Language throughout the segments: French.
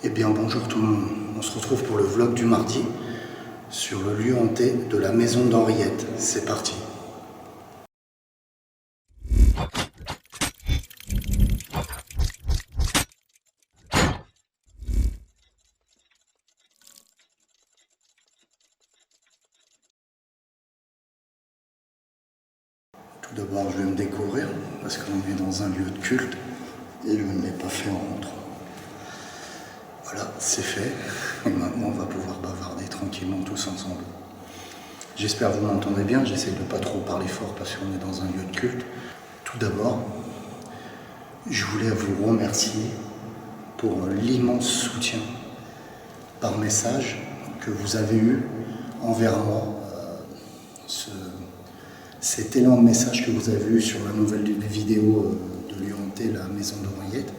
Eh bien bonjour tout le monde, on se retrouve pour le vlog du mardi sur le lieu hanté de la maison d'Henriette. C'est parti. Tout d'abord je vais me découvrir parce qu'on est dans un lieu de culte et je ne l'ai pas fait en rentrant. Voilà, c'est fait. Et maintenant, on va pouvoir bavarder tranquillement tous ensemble. J'espère que vous m'entendez bien. J'essaie de ne pas trop parler fort parce qu'on est dans un lieu de culte. Tout d'abord, je voulais vous remercier pour l'immense soutien par message que vous avez eu envers moi. Cet élan de message que vous avez eu sur la nouvelle vidéo de lieu hanté, la maison d'Henriette.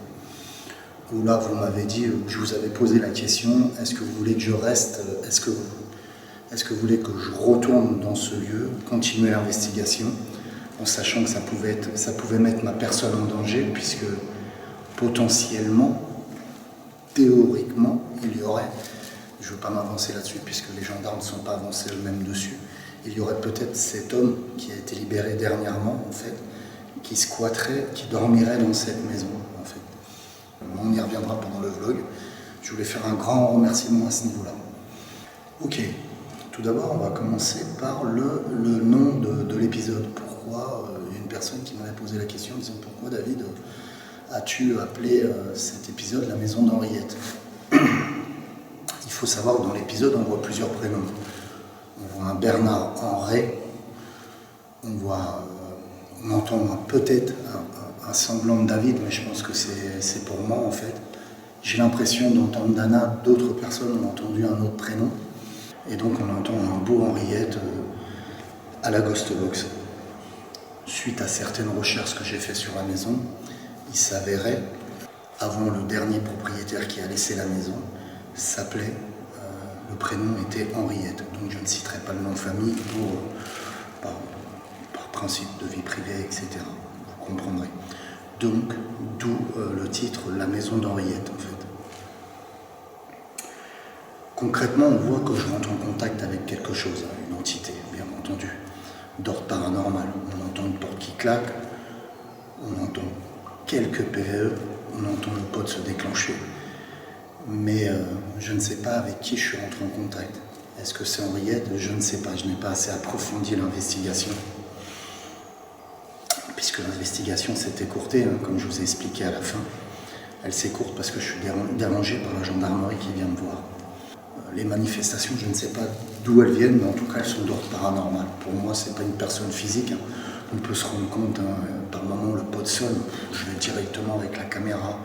Où là, vous m'avez dit, je vous avais posé la question, est-ce que vous voulez que je reste, est-ce que vous voulez que je retourne dans ce lieu, continuer l'investigation, en sachant que ça pouvait mettre ma personne en danger, puisque potentiellement, théoriquement, il y aurait, je ne veux pas m'avancer là-dessus, puisque les gendarmes ne sont pas avancés eux-mêmes dessus, il y aurait peut-être cet homme qui a été libéré dernièrement, en fait, qui squatterait, qui dormirait dans cette maison, en fait. On y reviendra pendant le vlog. Je voulais faire un grand remerciement à ce niveau-là. Ok, tout d'abord, on va commencer par le nom de l'épisode. Pourquoi il y a une personne qui m'avait posé la question en disant pourquoi David as-tu appelé cet épisode la maison d'Henriette? Il faut savoir que dans l'épisode, on voit plusieurs prénoms. On voit un Bernard Henri, on entend peut-être un semblant de David, mais je pense que c'est pour moi en fait. J'ai l'impression d'entendre Dana, d'autres personnes ont entendu un autre prénom, et donc on entend un beau Henriette à la Ghost Box. Suite à certaines recherches que j'ai faites sur la maison, il s'avérait, avant le dernier propriétaire qui a laissé la maison, s'appelait, le prénom était Henriette, donc je ne citerai pas le nom de famille par principe de vie privée, etc. Vous comprendrez. Donc, d'où le titre La maison d'Henriette, en fait. Concrètement, on voit que je rentre en contact avec quelque chose, une entité, bien entendu, d'ordre paranormal. On entend une porte qui claque, on entend quelques PVE, on entend le pod se déclencher. Mais je ne sais pas avec qui je suis rentré en contact. Est-ce que c'est Henriette? Je ne sais pas, je n'ai pas assez approfondi l'investigation. Puisque l'investigation s'est écourtée, comme je vous ai expliqué à la fin. Elle s'écourte parce que je suis dérangé par la gendarmerie qui vient me voir. Les manifestations, je ne sais pas d'où elles viennent, mais en tout cas, elles sont d'ordre paranormal. Pour moi, ce n'est pas une personne physique. On peut se rendre compte, par moment, le pod sonne. Je vais directement avec la caméra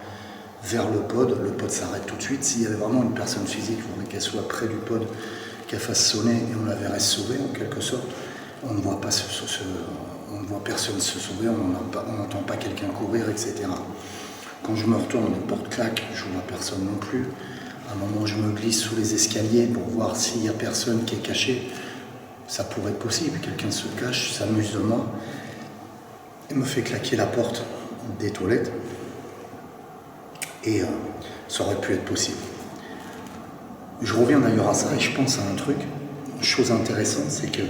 vers le pod s'arrête tout de suite. S'il y avait vraiment une personne physique, il faudrait qu'elle soit près du pod, qu'elle fasse sonner et on la verrait se sauver en quelque sorte. On ne voit pas on ne voit personne se sauver, on n'entend pas quelqu'un courir, etc. Quand je me retourne, les portes claquent, je ne vois personne non plus. À un moment, je me glisse sous les escaliers pour voir s'il n'y a personne qui est caché. Ça pourrait être possible, quelqu'un se cache, s'amuse de moi et me fait claquer la porte des toilettes. Et ça aurait pu être possible. Je reviens d'ailleurs à ça et je pense à un truc. Une chose intéressante, c'est que,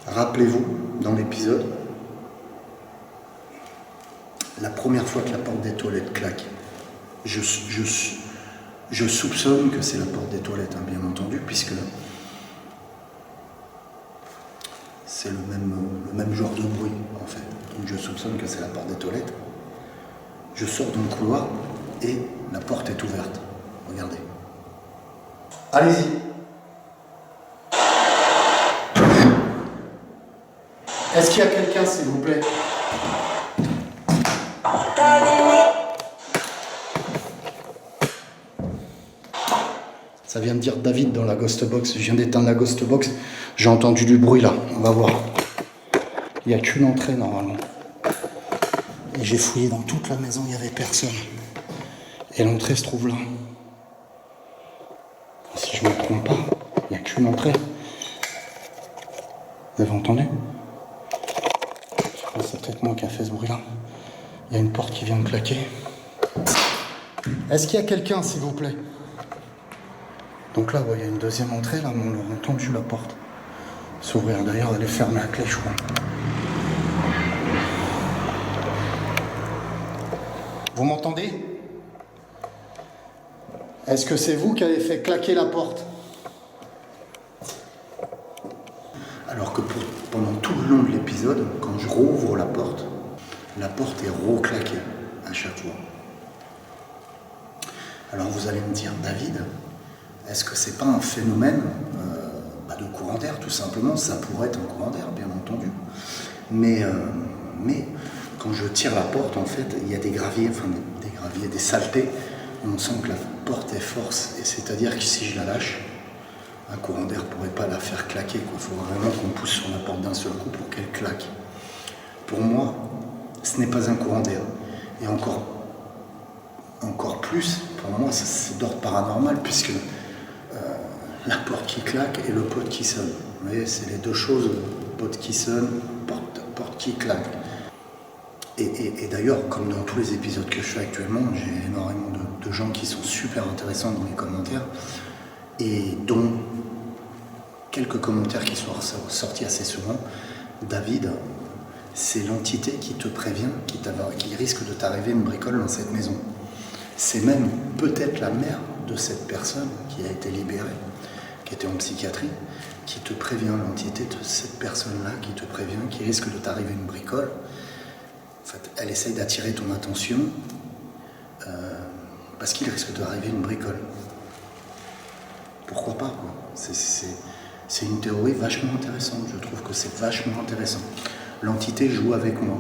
rappelez-vous, dans l'épisode, la première fois que la porte des toilettes claque, je soupçonne que c'est la porte des toilettes, bien entendu, puisque c'est le même genre de bruit, en fait. Donc je soupçonne que c'est la porte des toilettes. Je sors dans le couloir et la porte est ouverte. Regardez. Allez-y. Est-ce qu'il y a quelqu'un, s'il vous plaît? Ça vient de dire David dans la Ghost Box. Je viens d'éteindre la Ghost Box. J'ai entendu du bruit là. On va voir. Il n'y a qu'une entrée normalement. Et j'ai fouillé dans toute la maison, il n'y avait personne. Et l'entrée se trouve là. Si je ne me trompe pas, il n'y a qu'une entrée. Vous avez entendu? C'est peut-être moi qui a fait ce bruit-là. Il y a une porte qui vient de claquer. Est-ce qu'il y a quelqu'un, s'il vous plaît? Donc là, il y a une deuxième entrée, là, mais on a entendu la porte s'ouvrir. D'ailleurs, elle est fermée à clé, je crois. Vous m'entendez? Est-ce que c'est vous qui avez fait claquer la porte? Alors que pendant tout le long de l'épisode, quand je rouvre la porte est reclaquée à chaque fois. Alors vous allez me dire, David, est-ce que c'est pas un phénomène de courant d'air, tout simplement? Ça pourrait être un courant d'air, bien entendu. Mais quand je tire la porte, en fait, il y a des graviers, des saletés. On sent que la porte est force, et c'est-à-dire que si je la lâche, un courant d'air ne pourrait pas la faire claquer. Il faut vraiment qu'on pousse sur la porte d'un seul coup pour qu'elle claque. Pour moi, ce n'est pas un courant d'air. Et encore plus, pour moi, c'est d'ordre paranormal, puisque la porte qui claque et le pote qui sonne. Vous voyez, c'est les deux choses, pote qui sonne, porte qui claque. Et d'ailleurs, comme dans tous les épisodes que je fais actuellement, j'ai énormément de gens qui sont super intéressants dans les commentaires, et dont quelques commentaires qui sont sortis assez souvent. David, c'est l'entité qui te prévient qu'il risque de t'arriver une bricole dans cette maison. C'est même peut-être la mère de cette personne qui a été libérée, qui était en psychiatrie, qui te prévient, l'entité de cette personne-là, qui te prévient qu'il risque de t'arriver une bricole. En fait, elle essaye d'attirer ton attention parce qu'il risque d'arriver une bricole. Pourquoi pas, quoi. C'est une théorie vachement intéressante. Je trouve que c'est vachement intéressant. L'entité joue avec moi.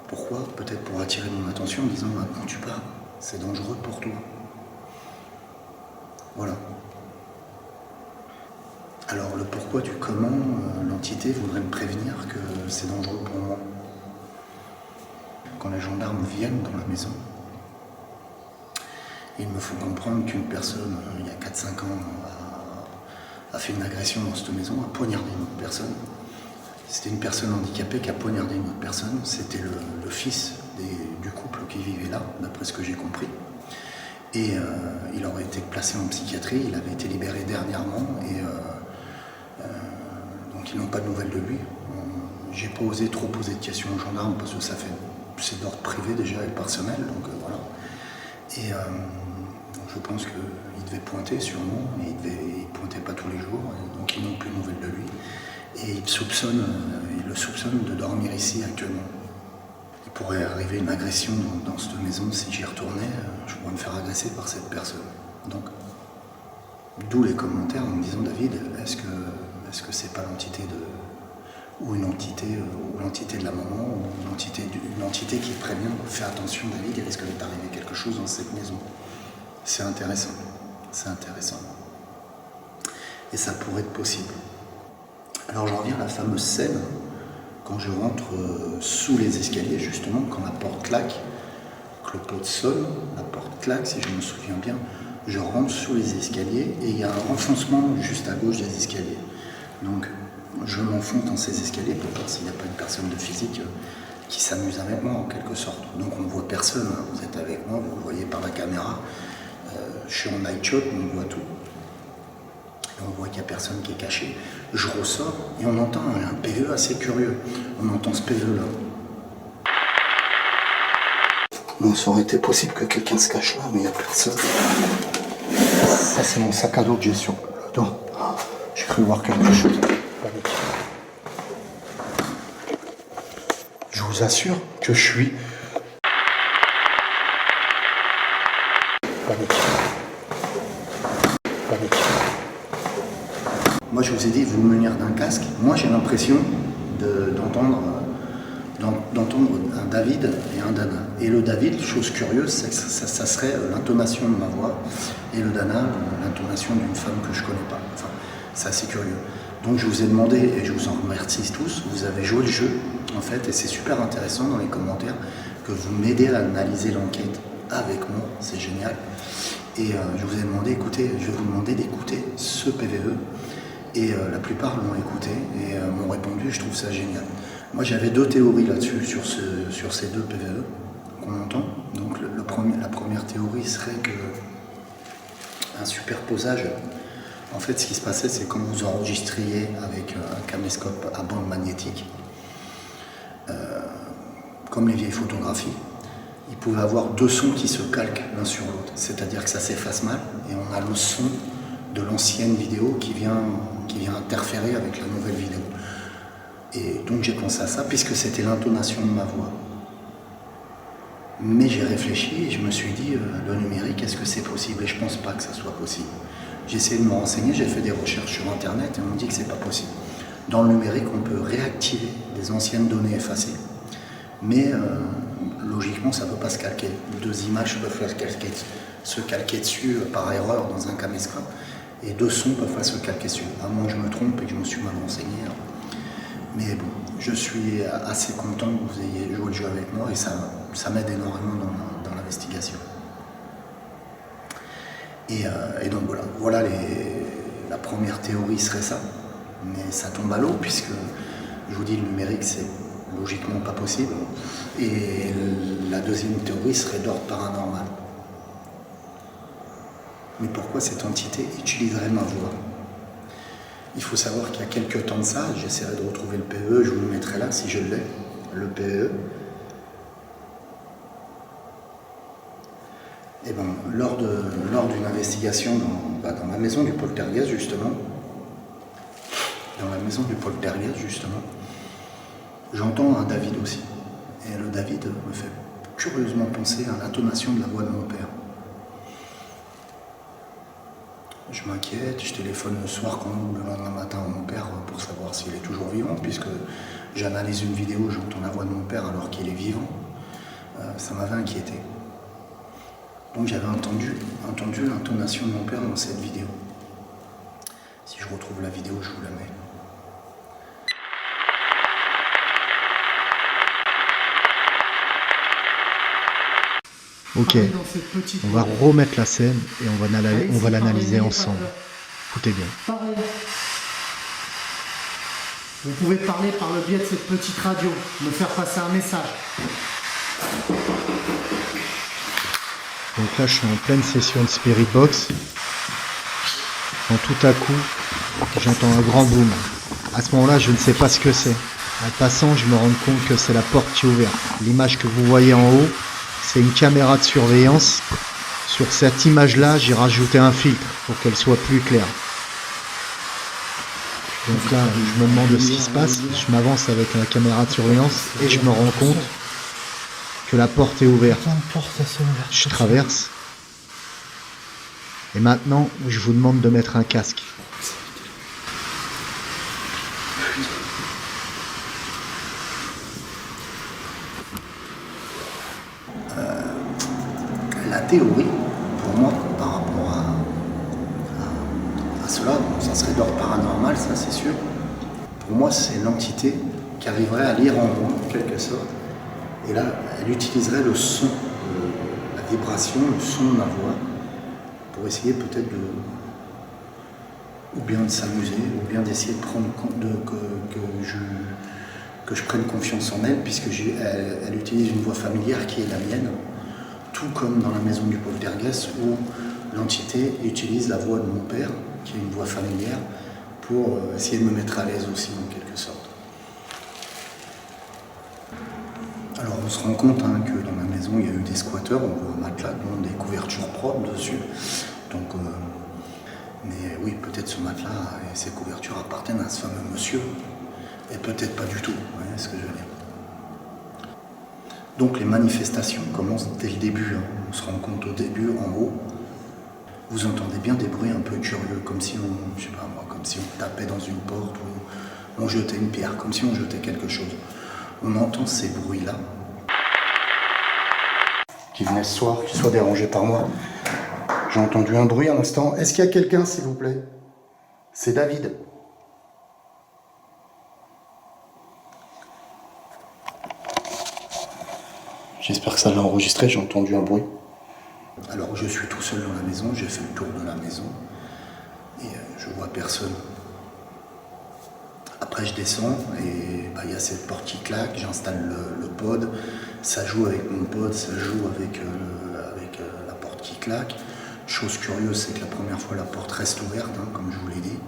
Pourquoi? Peut-être pour attirer mon attention en disant « Maintenant tu pars, c'est dangereux pour toi. » Voilà. Alors le pourquoi du comment, l'entité voudrait me prévenir que c'est dangereux pour moi. Quand les gendarmes viennent dans la maison, il me faut comprendre qu'une personne, il y a 4-5 ans, a fait une agression dans cette maison, a poignardé une autre personne. C'était une personne handicapée qui a poignardé une autre personne. C'était le fils du couple qui vivait là, d'après ce que j'ai compris. Et il aurait été placé en psychiatrie, il avait été libéré dernièrement, et donc ils n'ont pas de nouvelles de lui. J'ai pas osé trop poser de questions aux gendarmes parce que c'est d'ordre privé déjà et personnel, donc voilà. Et je pense qu'il devait pointer sûrement, mais il pointait pas tous les jours, donc ils n'ont plus de nouvelles de lui. Et il le soupçonne de dormir ici actuellement. Il pourrait arriver une agression dans cette maison, si j'y retournais, je pourrais me faire agresser par cette personne. Donc, d'où les commentaires en me disant, David, est-ce que c'est pas l'entité ou l'entité de la maman, ou une entité qui te prévient, fais attention David, il risque de t'arriver quelque chose dans cette maison. C'est intéressant, c'est intéressant. Et ça pourrait être possible. Alors j'en reviens à la fameuse scène, quand je rentre sous les escaliers, justement, quand la porte claque, que le pote sonne, la porte claque, si je me souviens bien, je rentre sous les escaliers et il y a un renfoncement juste à gauche des escaliers. Donc je m'enfonce dans ces escaliers pour voir s'il n'y a pas une personne de physique qui s'amuse avec moi en quelque sorte. Donc on ne voit personne, hein. Vous êtes avec moi, vous le voyez par la caméra. Je suis en night shot, on voit tout. Et on voit qu'il n'y a personne qui est caché. Je ressors et on entend un PVE assez curieux. On entend ce PVE là. Non, ça aurait été possible que quelqu'un se cache là, mais il n'y a personne. Ça c'est mon sac à dos que j'ai sur le dos. J'ai cru voir quelque chose. Je vous assure que je suis... Panique. Moi je vous ai dit, vous me munir d'un casque. Moi j'ai l'impression d'entendre un David et un Dana. Et le David, chose curieuse, c'est que ça serait l'intonation de ma voix. Et le Dana, l'intonation d'une femme que je connais pas. Enfin, c'est assez curieux. Donc je vous ai demandé, et je vous en remercie tous, vous avez joué le jeu, en fait, et c'est super intéressant dans les commentaires que vous m'aidez à analyser l'enquête avec moi, c'est génial. Et je vous ai demandé, je vais vous demander d'écouter ce PVE, et la plupart l'ont écouté, et m'ont répondu, je trouve ça génial. Moi j'avais deux théories là-dessus, sur ces deux PVE. qu'on entend. Donc la première théorie serait que un superposage, en fait ce qui se passait, c'est quand vous enregistriez avec un caméscope à bande magnétique, comme les vieilles photographies, il pouvait avoir deux sons qui se calquent l'un sur l'autre, c'est-à-dire que ça s'efface mal et on a le son de l'ancienne vidéo qui vient interférer avec la nouvelle vidéo. Et donc j'ai pensé à ça puisque c'était l'intonation de ma voix. Mais j'ai réfléchi et je me suis dit, le numérique, est-ce que c'est possible? Et je ne pense pas que ça soit possible. J'ai essayé de me renseigner, j'ai fait des recherches sur Internet et on me dit que c'est pas possible. Dans le numérique, on peut réactiver des anciennes données effacées, mais logiquement, ça ne peut pas se calquer. Deux images peuvent se calquer dessus par erreur dans un caméscope, et deux sons peuvent pas se calquer dessus. À moins que je me trompe et que je me suis mal renseigné. Mais bon, je suis assez content que vous ayez joué le jeu avec moi et ça m'aide énormément dans l'investigation. Et donc voilà la première théorie serait ça, mais ça tombe à l'eau puisque je vous dis le numérique c'est logiquement pas possible. Et la deuxième théorie serait d'ordre paranormal. Mais pourquoi cette entité utiliserait ma voix? Il faut savoir qu'il y a quelques temps de ça, j'essaierai de retrouver le PE, je vous le mettrai là si je l'ai, le PE. Et ben, lors d'une investigation dans la maison du poltergeist justement, j'entends un David aussi. Et le David me fait curieusement penser à l'intonation de la voix de mon père. Je m'inquiète, je téléphone le soir ou le lendemain matin à mon père pour savoir s'il est toujours vivant, puisque j'analyse une vidéo, j'entends la voix de mon père alors qu'il est vivant. Ça m'avait inquiété. Donc j'avais entendu l'intonation de mon père dans cette vidéo. Si je retrouve la vidéo, je vous la mets. Ok, on va remettre la scène et on va l'analyser ensemble. Écoutez bien. Pareil. Vous pouvez parler par le biais de cette petite radio, me faire passer un message. Donc là, je suis en pleine session de Spirit Box. Quand tout à coup, j'entends un grand boom. À ce moment-là, je ne sais pas ce que c'est. En passant, je me rends compte que c'est la porte qui est ouverte. L'image que vous voyez en haut, c'est une caméra de surveillance. Sur cette image-là, j'ai rajouté un filtre pour qu'elle soit plus claire. Donc là, je me demande ce qui se passe. Je m'avance avec la caméra de surveillance et je me rends compte que la porte est ouverte. Je traverse. Et maintenant, je vous demande de mettre un casque. La théorie, pour moi, par rapport à cela, ça serait d'ordre paranormal, ça c'est sûr. Pour moi, c'est l'entité qui arriverait à lire en moi, en quelque sorte. Et là, elle utiliserait le son, la vibration, le son de ma voix, pour essayer peut-être ou bien de s'amuser, ou bien d'essayer de prendre compte que je prenne confiance en elle, puisque elle utilise une voix familière qui est la mienne. Tout comme dans la maison du poltergeist où l'entité utilise la voix de mon père, qui est une voix familière, pour essayer de me mettre à l'aise aussi en quelque sorte. Alors on se rend compte que dans la maison il y a eu des squatteurs, on voit un matelas dont des couvertures propres dessus. Donc, mais oui, peut-être ce matelas et ces couvertures appartiennent à ce fameux monsieur, et peut-être pas du tout, vous voyez ce que je veux dire. Donc les manifestations commencent dès le début, on se rend compte au début, en haut. Vous entendez bien des bruits un peu curieux, comme si comme si on tapait dans une porte ou on jetait une pierre, comme si on jetait quelque chose. On entend ces bruits-là, qui venaient ce soir, qui soient dérangés par moi. J'ai entendu un bruit à l'instant. Est-ce qu'il y a quelqu'un, s'il vous plaît? C'est David. J'espère que ça l'a enregistré, j'ai entendu un bruit. Alors je suis tout seul dans la maison, j'ai fait le tour de la maison et je vois personne. Après, je descends et il y a cette porte qui claque, j'installe le pod, ça joue avec mon pod, ça joue avec la porte qui claque. Chose curieuse, c'est que la première fois, la porte reste ouverte, hein, comme je vous l'ai dit.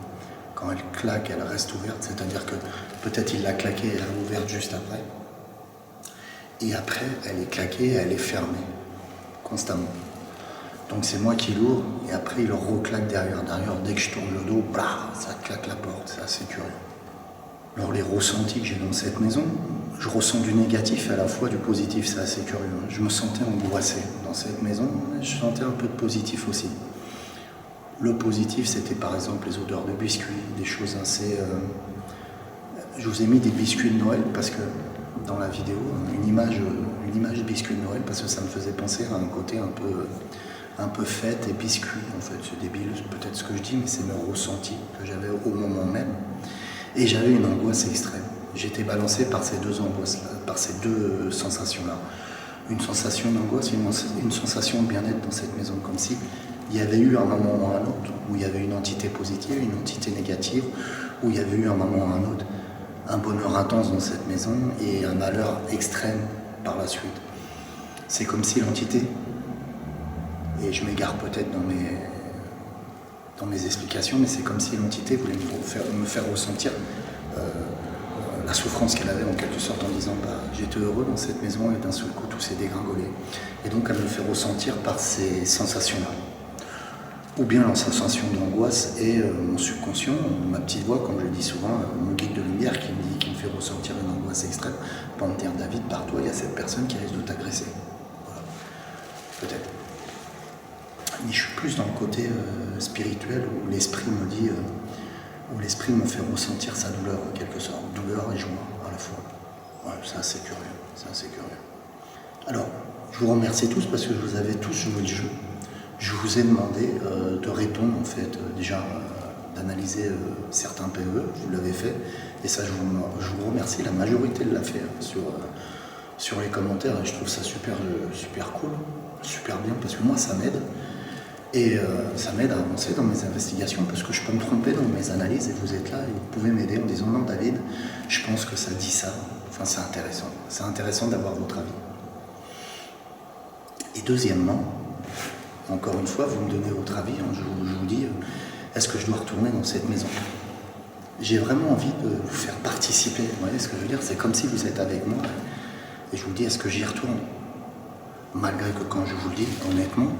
Quand elle claque, elle reste ouverte, c'est-à-dire que peut-être il l'a claquée et elle a ouverte juste après. Et après, elle est claquée et elle est fermée, constamment. Donc c'est moi qui l'ouvre et après il reclaque derrière. Derrière, dès que je tourne le dos, bah, ça claque la porte, c'est assez curieux. Alors les ressentis que j'ai dans cette maison, je ressens du négatif et à la fois du positif, c'est assez curieux. Je me sentais angoissé dans cette maison, mais je sentais un peu de positif aussi. Le positif, c'était par exemple les odeurs de biscuits, des choses assez... Je vous ai mis des biscuits de Noël parce que dans la vidéo, une image de biscuits de Noël parce que ça me faisait penser à un côté un peu fête et biscuit en fait. C'est débile peut-être ce que je dis, mais c'est mon ressenti que j'avais au moment même. Et j'avais une angoisse extrême. J'étais balancé par ces deux angoisses-là, par ces deux sensations-là. Une sensation d'angoisse, une sensation de bien-être dans cette maison, comme si il y avait eu un moment ou un autre où il y avait une entité positive, une entité négative, où il y avait eu un moment ou un autre un bonheur intense dans cette maison et un malheur extrême par la suite. C'est comme si l'entité, et je m'égare peut-être dans mes explications, mais c'est comme si l'entité voulait me faire ressentir la souffrance qu'elle avait en quelque sorte en disant j'étais heureux dans cette maison et d'un seul coup tout s'est dégringolé. Et donc elle me fait ressentir par ces sensations-là. Ou bien la sensation d'angoisse et mon subconscient, ma petite voix, comme je le dis souvent, mon guide de lumière qui me fait ressentir une angoisse extrême pour me dire David, pars-toi, il y a cette personne qui risque de t'agresser. Voilà. Peut-être. Mais je suis plus dans le côté spirituel où l'esprit me dit, où l'esprit me fait ressentir sa douleur en quelque sorte, douleur et joie à la fois. Ouais, c'est assez curieux, c'est assez curieux. Alors, je vous remercie tous parce que vous avez tous joué le jeu. Je vous ai demandé de répondre en fait, déjà d'analyser certains PE, vous l'avez fait, et ça je vous remercie, la majorité l'a fait sur les commentaires et je trouve ça super cool, super bien parce que moi ça m'aide. Et ça m'aide à avancer dans mes investigations parce que je peux me tromper dans mes analyses et vous êtes là et vous pouvez m'aider en disant non David, je pense que ça dit ça. Enfin c'est intéressant d'avoir votre avis. Et deuxièmement, encore une fois, vous me donnez votre avis, hein, je vous dis, est-ce que je dois retourner dans cette maison? J'ai vraiment envie de vous faire participer, vous voyez ce que je veux dire? C'est comme si vous êtes avec moi et je vous dis, est-ce que j'y retourne? Malgré que quand je vous le dis, honnêtement,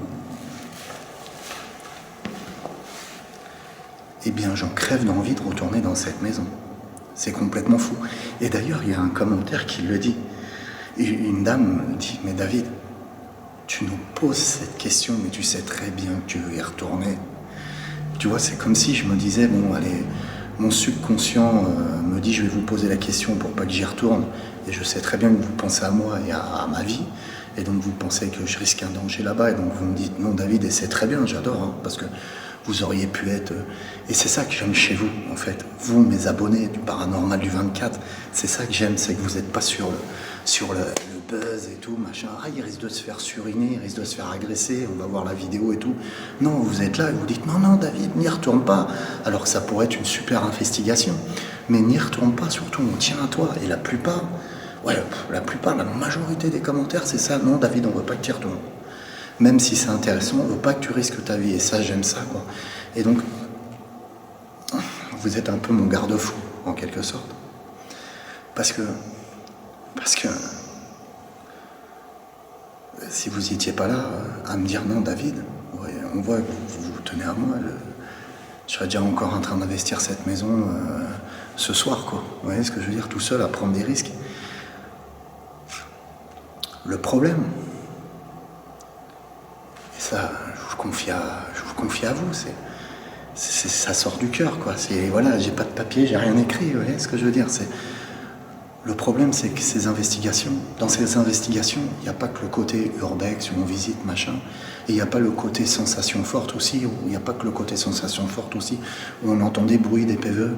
eh bien j'en crève d'envie de retourner dans cette maison. C'est complètement fou. Et d'ailleurs, il y a un commentaire qui le dit. Une dame me dit, mais David, tu nous poses cette question, mais tu sais très bien que tu veux y retourner. Tu vois, c'est comme si je me disais, bon, allez, mon subconscient me dit, je vais vous poser la question pour pas que j'y retourne. Et je sais très bien que vous pensez à moi et à ma vie. Et donc, vous pensez que je risque un danger là-bas. Et donc, vous me dites, non, David, et c'est très bien, j'adore, hein, parce que vous auriez pu être... Et c'est ça que j'aime chez vous, en fait. Vous, mes abonnés du Paranormal du 24, c'est ça que j'aime, c'est que vous n'êtes pas sur le buzz et tout, machin. Ah, il risque de se faire suriner, il risque de se faire agresser, on va voir la vidéo et tout. Non, vous êtes là et vous dites, non, David, n'y retourne pas. Alors que ça pourrait être une super investigation. Mais n'y retourne pas, surtout, on tient à toi. Et la plupart, la majorité des commentaires, c'est ça. Non, David, on ne veut pas que tu y retournes. Même si c'est intéressant, on ne veut pas que tu risques ta vie. Et ça, j'aime ça, quoi. Et donc, vous êtes un peu mon garde-fou, en quelque sorte. Parce que si vous n'étiez pas là, à me dire non, David, ouais, on voit que vous tenez à moi. Je serais déjà encore en train d'investir cette maison ce soir, quoi. Vous voyez ce que je veux dire, tout seul à prendre des risques. Le problème, et ça, je vous confie à vous, ça sort du cœur, quoi. Voilà, j'ai pas de papier, j'ai rien écrit, vous voyez ce que je veux dire. Le problème, c'est que dans ces investigations, il n'y a pas que le côté urbex, où on visite, machin, et il n'y a pas le côté sensation forte aussi, où on entend des bruits, des PVE,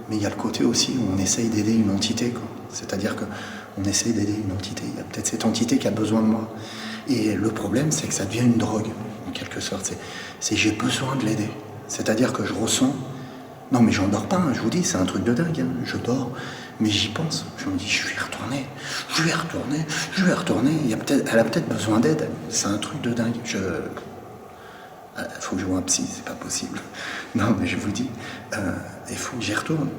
mais il y a le côté aussi où on essaye d'aider une entité, quoi. C'est-à-dire qu'on essaye d'aider une entité, il y a peut-être cette entité qui a besoin de moi. Et le problème, c'est que ça devient une drogue, en quelque sorte. C'est j'ai besoin de l'aider. C'est-à-dire que je ressens Non mais j'en dors pas, hein, je vous dis, c'est un truc de dingue. Hein. Je dors, mais j'y pense. Je me dis, je vais y retourner. Elle a peut-être besoin d'aide. C'est un truc de dingue. Faut que je vois un psy, c'est pas possible. Non mais je vous dis, il faut que j'y retourne.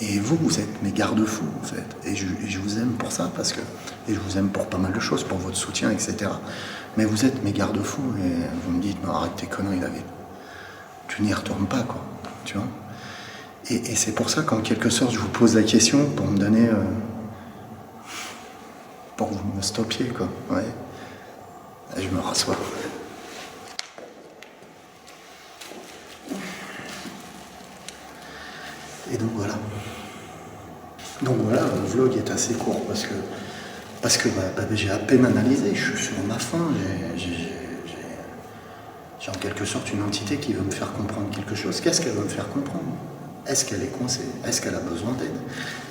Et vous êtes mes garde-fous, en fait. Et je vous aime pour ça, et je vous aime pour pas mal de choses, pour votre soutien, etc. Mais vous êtes mes garde-fous, et vous me dites, non, arrête tes conneries, David. Tu n'y retournes pas, quoi. Tu vois. Et c'est pour ça qu'en quelque sorte, je vous pose la question pour me donner... pour que vous me stoppiez, quoi. Ouais. Et je me rassois. Et donc voilà. Le vlog est assez court parce que j'ai à peine analysé, je suis sur ma faim, j'ai en quelque sorte une entité qui veut me faire comprendre quelque chose. Qu'est-ce qu'elle veut me faire comprendre? Est-ce qu'elle est coincée? Est-ce qu'elle a besoin d'aide?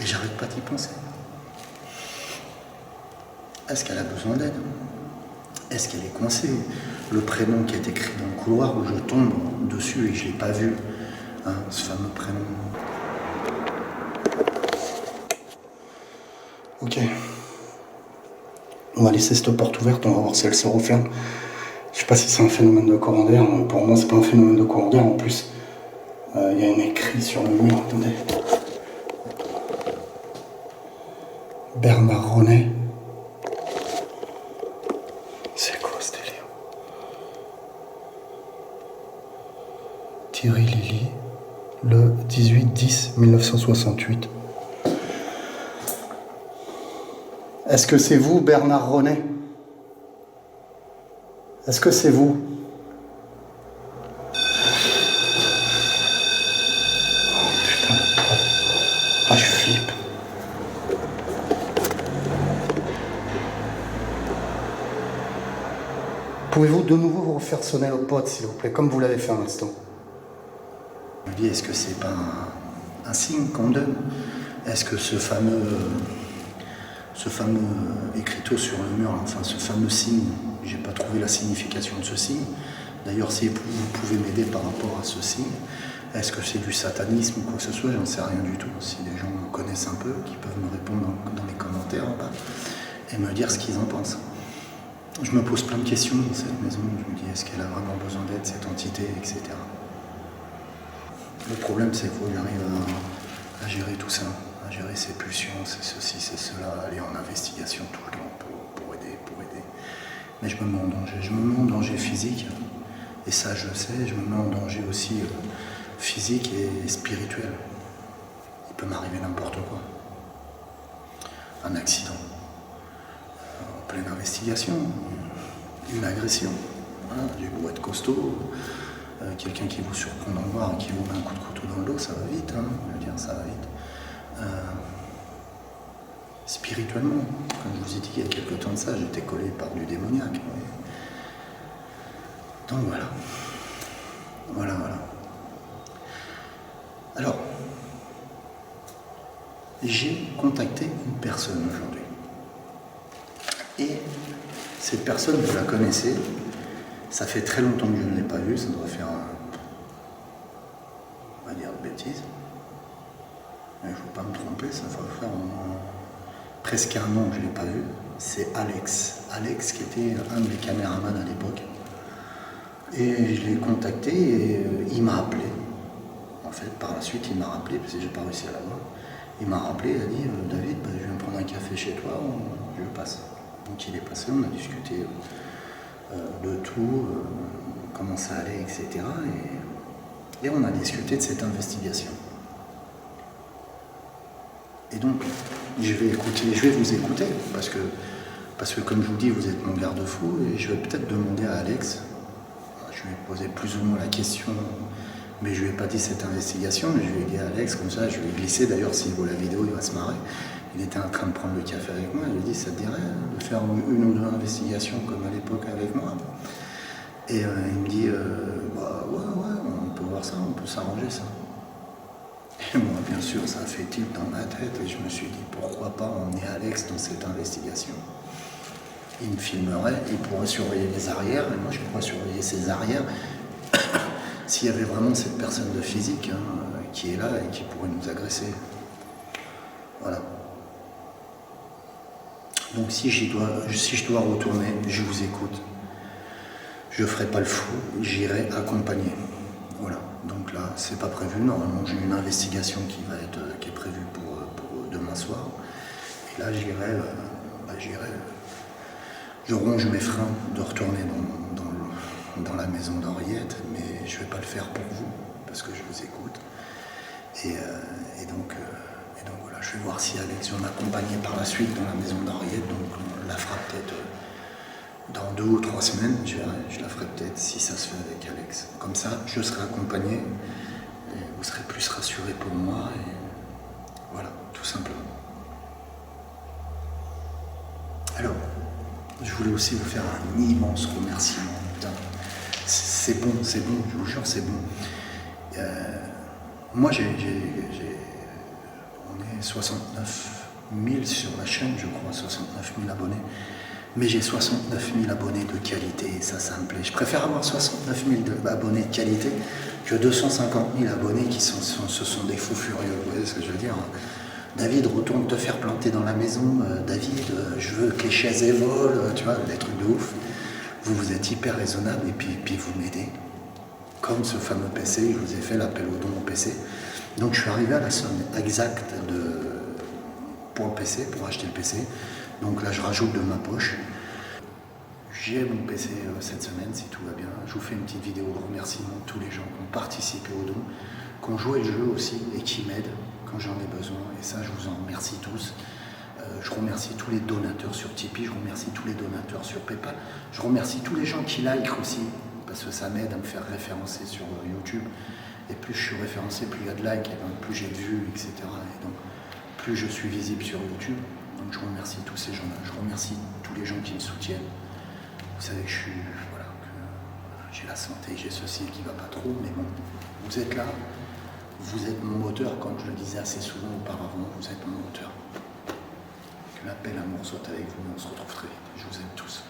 Et j'arrête pas d'y penser. Est-ce qu'elle a besoin d'aide? Est-ce qu'elle est coincée? Le prénom qui est écrit dans le couloir où je tombe dessus et que je ne l'ai pas vu, hein, ce fameux prénom. Ok. On va laisser cette porte ouverte, on va voir si elle se referme. Je sais pas si c'est un phénomène de courant d'air. Pour moi, c'est pas un phénomène de courant d'air. En plus, il y a un écrit sur le mur. Attendez. Bernard René. C'est quoi ce délire? Thierry Lilly, le 18-10-1968. Est-ce que c'est vous, Bernard René? Est-ce que c'est vous? Oh putain. Ah, je flippe. Pouvez-vous de nouveau vous refaire sonner au pote, s'il vous plaît, comme vous l'avez fait à l'instant? Je me dis, est-ce que c'est pas un signe qu'on donne? Est-ce que ce fameux écriteau sur le mur, enfin ce fameux signe, j'ai pas trouvé la signification de ce signe. D'ailleurs, si vous pouvez m'aider par rapport à ce signe, est-ce que c'est du satanisme ou quoi que ce soit? J'en sais rien du tout. Si les gens me connaissent un peu, qui peuvent me répondre dans les commentaires en bas et me dire ce qu'ils en pensent. Je me pose plein de questions dans cette maison. Je me dis, est-ce qu'elle a vraiment besoin d'aide, cette entité, etc. Le problème, c'est qu'il faut que j'arrive à gérer tout ça, à gérer ses pulsions, c'est ceci, c'est cela, aller en investigation tout le temps pour aider. Mais je me mets en danger. Je me mets en danger physique, et ça je le sais, je me mets en danger aussi physique et spirituel. Il peut m'arriver n'importe quoi. Un accident, en pleine investigation, une agression, hein, du beau être costaud, quelqu'un qui vous surprend dans le noir et qui vous met un coup de couteau dans le dos, ça va vite, hein, je veux dire, ça va vite. Spirituellement, comme je vous ai dit il y a quelques temps de ça, j'étais collé par du démoniaque. Oui. Donc voilà. Voilà. Alors, j'ai contacté une personne aujourd'hui. Et cette personne, vous la connaissez, ça fait très longtemps que je ne l'ai pas vue, ça doit faire, on va dire, de bêtises. Mais je ne veux pas me tromper, ça va faire presque un an que je ne l'ai pas vu. C'est Alex. Alex qui était un de mes caméramans à l'époque. Et je l'ai contacté et il m'a appelé. En fait, par la suite, il m'a rappelé, parce que j'ai pas réussi à l'avoir. Il m'a rappelé, il a dit, David, je viens prendre un café chez toi, je passe. Donc il est passé, on a discuté de tout, comment ça allait, etc. Et on a discuté de cette investigation. Et donc, je vais vous écouter, parce que comme je vous dis, vous êtes mon garde-fou, et je vais peut-être demander à Alex, je lui ai posé plus ou moins la question, mais je lui ai pas dit cette investigation, mais je lui ai dit à Alex, comme ça, je lui ai glissé, d'ailleurs s'il voit la vidéo, il va se marrer. Il était en train de prendre le café avec moi, il lui a dit, ça te dirait de faire une ou deux investigations comme à l'époque avec moi? Et il me dit, ouais, on peut voir ça, on peut s'arranger ça. Et moi, bien sûr, ça a fait tilt dans ma tête, et je me suis dit, pourquoi pas emmener Alex dans cette investigation? Il me filmerait, il pourrait surveiller les arrières, et moi je pourrais surveiller ses arrières, s'il y avait vraiment cette personne de physique qui est là et qui pourrait nous agresser. Voilà. Donc si je dois retourner, je vous écoute. Je ne ferai pas le fou, j'irai accompagner. Voilà. Donc là, c'est pas prévu. Normalement, j'ai une investigation qui est prévue pour demain soir. Et là, j'irai. Je ronge mes freins de retourner dans la maison d'Henriette, mais je ne vais pas le faire pour vous, parce que je vous écoute. Et donc voilà, je vais voir si Alex va m'accompagner par la suite dans la maison d'Henriette. Donc on la fera peut-être dans 2 ou 3 semaines, je verrai. Je la ferai peut-être si ça se fait avec Alex. Comme ça, je serai accompagné, et vous serez plus rassurés pour moi, et voilà, tout simplement. Alors, je voulais aussi vous faire un immense remerciement. Putain, c'est bon, je vous jure, c'est bon. Moi, on est 69 000 sur la chaîne, je crois, 69 000 abonnés. Mais j'ai 69 000 abonnés de qualité, et ça me plaît. Je préfère avoir 69 000 abonnés de qualité que 250 000 abonnés qui ce sont des fous furieux. Vous voyez ce que je veux dire? David, retourne te faire planter dans la maison. David, je veux que les chaises volent. Tu vois, des trucs de ouf. Vous êtes hyper raisonnable et puis vous m'aidez. Comme ce fameux PC, je vous ai fait l'appel au don au PC. Donc je suis arrivé à la somme exacte pour le PC, pour acheter le PC. Donc là, je rajoute de ma poche. J'ai mon PC cette semaine, si tout va bien. Je vous fais une petite vidéo de remerciement de tous les gens qui ont participé au don, qui ont joué le jeu aussi et qui m'aident quand j'en ai besoin. Et ça, je vous en remercie tous. Je remercie tous les donateurs sur Tipeee, je remercie tous les donateurs sur PayPal. Je remercie tous les gens qui like aussi, parce que ça m'aide à me faire référencer sur YouTube. Et plus je suis référencé, plus il y a de likes, et plus j'ai de vues, etc. Et donc, plus je suis visible sur YouTube. Donc je remercie tous ces gens-là. Je remercie tous les gens qui me soutiennent. Vous savez que j'ai la santé, j'ai ceci qui ne va pas trop, mais bon, vous êtes là, vous êtes mon moteur, comme je le disais assez souvent auparavant, vous êtes mon moteur. Que la paix, l'amour soit avec vous, on se retrouve très vite. Je vous aime tous.